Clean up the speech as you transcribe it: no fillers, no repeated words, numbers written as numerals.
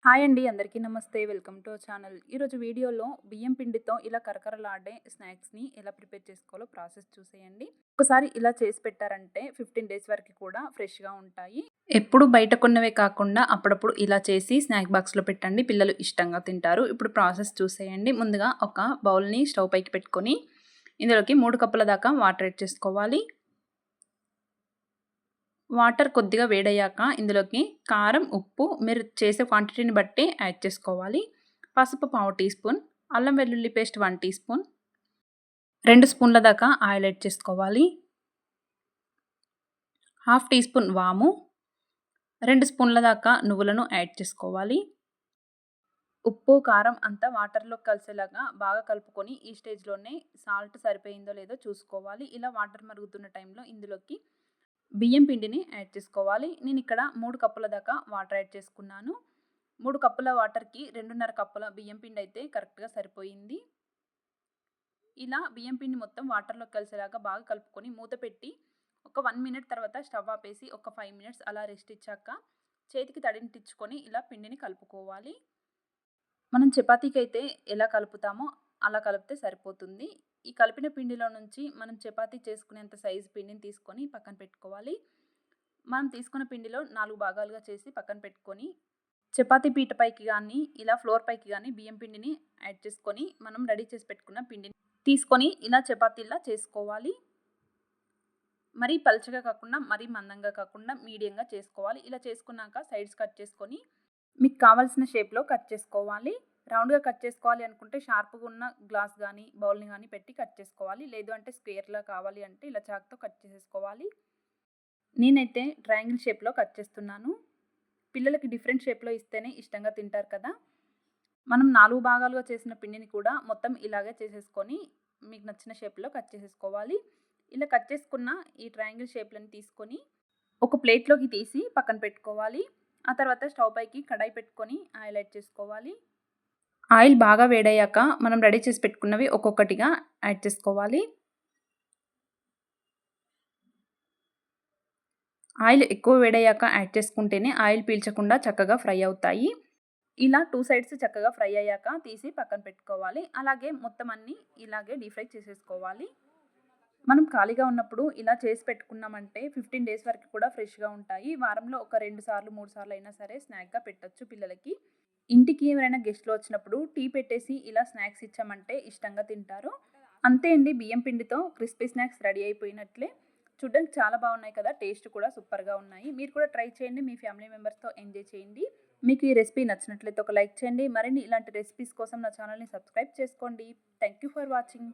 Hi అండి. అందరికీ నమస్తే. Welcome to our channel. ఈరోజు వీడియోలో బియ్యం పిండితో ఇలా కరకరలాడే స్నాక్స్‌ని ఎలా ప్రిపేర్ చేసుకోవాలో ప్రాసెస్ చూసేయండి. ఒకసారి ఇలా చేసి పెట్టారంటే 15 డేస్ వరకు కూడా ఫ్రెష్‌గా ఉంటాయి. ఎప్పుడు బయట కొన్నవే కాకుండా అప్పుడప్పుడు ఇలా చేసి స్నాక్ బాక్స్‌లో పెట్టండి. పిల్లలు ఇష్టంగా తింటారు. ఇప్పుడు ప్రాసెస్ చూసేయండి. ముందుగా ఒక బౌల్‌ని స్టవ్ పైకి పెట్టుకొని ఇందులోకి 3 కప్పుల దాకా వాటర్ యాడ్ చేసుకోవాలి. వాటర్ కొద్దిగా వేడయ్యాక ఇందులోకి కారం, ఉప్పు మీరు చేసే క్వాంటిటీని బట్టి యాడ్ చేసుకోవాలి. పసుపు పావు టీ స్పూన్, అల్లం వెల్లుల్లి పేస్ట్ 1 టీ స్పూన్, 2 స్పూన్ల దాకా ఆయిల్ యాడ్ చేసుకోవాలి. హాఫ్ టీ స్పూన్ వాము, 2 స్పూన్ల దాకా నువ్వులను యాడ్ చేసుకోవాలి. ఉప్పు, కారం అంతా వాటర్‌లో కలిసేలాగా బాగా కలుపుకొని ఈ స్టేజ్‌లోనే సాల్ట్ సరిపోయిందో లేదో చూసుకోవాలి. ఇలా వాటర్ మరుగుతున్న టైంలో ఇందులోకి బియ్యం పిండిని యాడ్ చేసుకోవాలి. నేను ఇక్కడ 3 కప్పుల దాకా వాటర్ యాడ్ చేసుకున్నాను. 3 కప్పుల వాటర్‌కి 2.5 కప్పుల బియ్యం పిండి అయితే కరెక్ట్‌గా సరిపోయింది. ఇలా బియ్యం పిండి మొత్తం వాటర్‌లో కలిసేలాగా బాగా కలుపుకొని మూత పెట్టి ఒక 1 మినిట్ తర్వాత స్టవ్ ఆపేసి ఒక 5 మినిట్స్ అలా రెస్ట్ ఇచ్చాక చేతికి తడింటించుకొని ఇలా పిండిని కలుపుకోవాలి. మనం చపాతీకైతే ఎలా కలుపుతామో అలా కలిపితే సరిపోతుంది. ఈ కలిపిన పిండిలో నుంచి మనం చపాతీ చేసుకునేంత సైజు పిండిని తీసుకొని పక్కన పెట్టుకోవాలి. మనం తీసుకున్న పిండిలో 4 భాగాలుగా చేసి పక్కన పెట్టుకొని చపాతీ పీట పైకి గానీ, ఇలా ఫ్లోర్ పైకి గానీ బియ్యం పిండిని యాడ్ చేసుకొని మనం రెడీ చేసి పెట్టుకున్న పిండిని తీసుకొని ఇలా చపాతీలా చేసుకోవాలి. మరీ పల్చగా కాకుండా, మరీ మందంగా కాకుండా మీడియంగా చేసుకోవాలి. ఇలా చేసుకున్నాక సైడ్స్ కట్ చేసుకొని మీకు కావాల్సిన షేప్‌లో కట్ చేసుకోవాలి. రౌండ్‌గా కట్ చేసుకోవాలి అనుకుంటే షార్ప్‌గా ఉన్న గ్లాస్ గానీ, బౌల్‌ని గానీ పెట్టి కట్ చేసుకోవాలి. లేదు అంటే స్క్వేర్‌లా కావాలి అంటే ఇలా చాక్‌తో కట్ చేసేసుకోవాలి. నేనైతే ట్రయాంగిల్ షేప్‌లో కట్ చేస్తున్నాను. పిల్లలకి డిఫరెంట్ షేప్‌లో ఇస్తేనే ఇష్టంగా తింటారు కదా! మనం 4 భాగాలుగా చేసిన పిండిని కూడా మొత్తం ఇలాగే చేసేసుకొని మీకు నచ్చిన షేప్‌లో కట్ చేసేసుకోవాలి. ఇలా కట్ చేసుకున్న ఈ ట్రయాంగిల్ షేప్‌లని తీసుకొని ఒక ప్లేట్‌లోకి తీసి పక్కన పెట్టుకోవాలి. ఆ తర్వాత స్టవ్ పైకి కడాయి పెట్టుకొని ఆయిల్ యాడ్ చేసుకోవాలి. ఆయిల్ బాగా వేడయ్యాక మనం రెడీ చేసి పెట్టుకున్నవి ఒక్కొక్కటిగా యాడ్ చేసుకోవాలి. ఆయిల్ ఎక్కువ వేడయ్యాక యాడ్ చేసుకుంటేనే ఆయిల్ పీల్చకుండా చక్కగా ఫ్రై అవుతాయి. ఇలా 2 సైడ్స్ చక్కగా ఫ్రై అయ్యాక తీసి పక్కన పెట్టుకోవాలి. అలాగే మొత్తం అన్నీ ఇలాగే డీప్ ఫ్రై చేసేసుకోవాలి. మనం ఖాళీగా ఉన్నప్పుడు ఇలా చేసి పెట్టుకున్నామంటే 15 డేస్ వరకు కూడా ఫ్రెష్‌గా ఉంటాయి. వారంలో ఒక 2 సార్లు, 3 సార్లు అయినా సరే స్నాక్‌గా పెట్టొచ్చు పిల్లలకి. ఇంటికి ఎవరైనా గెస్ట్‌లు వచ్చినప్పుడు టీ పెట్టేసి ఇలా స్నాక్స్ ఇచ్చామంటే ఇష్టంగా తింటారు. అంతే అండి, బియ్యం పిండితో క్రిస్పీ స్నాక్స్ రెడీ అయిపోయినట్లే. చూడ్డానికి చాలా బాగున్నాయి కదా! టేస్ట్ కూడా సూపర్‌గా ఉన్నాయి. మీరు కూడా ట్రై చేయండి. మీ ఫ్యామిలీ మెంబర్స్‌తో ఎంజాయ్ చేయండి. మీకు ఈ రెసిపీ నచ్చినట్లయితే ఒక లైక్ చేయండి. మరిన్ని ఇలాంటి రెసిపీస్ కోసం నా ఛానల్‌ని సబ్స్క్రైబ్ చేసుకోండి. Thank you for watching.